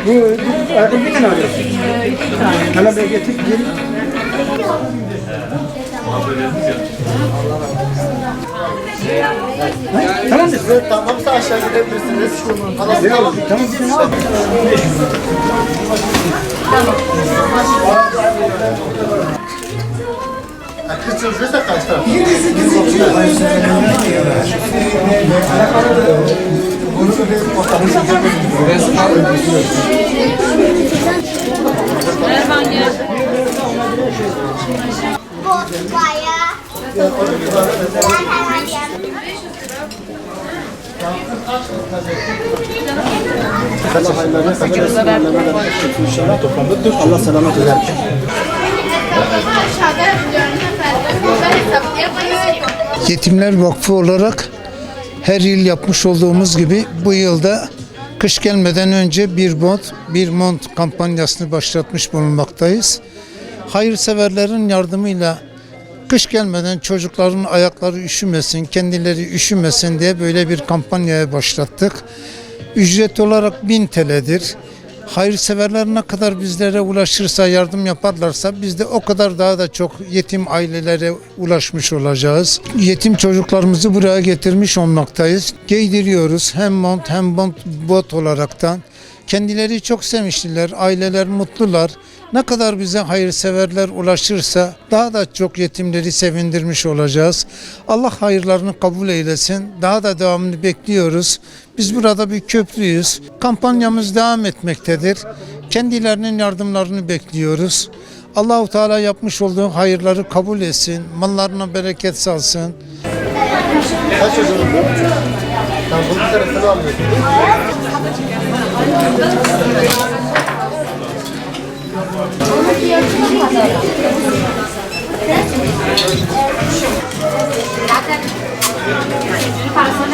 Bu ayakkabı bir tane alıyorsun. Hala bir getir. Tamamdır. Tamamsa aşağı gidebilirsiniz. Tamam bir tane al. Kız çalışıyorsa kaç taraf? Allah selamet ederken. Yetimler Vakfı olarak her yıl yapmış olduğumuz gibi bu yılda kış gelmeden önce bir mont kampanyasını başlatmış bulunmaktayız. Hayırseverlerin yardımıyla kış gelmeden çocukların ayakları üşümesin, kendileri üşümesin diye böyle bir kampanyaya başlattık. Ücret olarak 1000 TL'dir. Hayırseverler ne kadar bizlere ulaşırsa, yardım yaparlarsa biz de o kadar daha da çok yetim ailelere ulaşmış olacağız. Yetim çocuklarımızı buraya getirmiş olmaktayız. Giydiriyoruz hem mont hem bot olaraktan. Kendileri çok sevmiştiler, aileler mutlular. Ne kadar bize hayırseverler ulaşırsa daha da çok yetimleri sevindirmiş olacağız. Allah hayırlarını kabul eylesin. Daha da devamını bekliyoruz. Biz burada bir köprüyüz. Kampanyamız devam etmektedir. Kendilerinin yardımlarını bekliyoruz. Allah-u Teala yapmış olduğu hayırları kabul etsin. Mallarına bereket salsın. Kaç çocuğunuz bu? Tamam, bunun tarafını alıyorsunuz. Parasını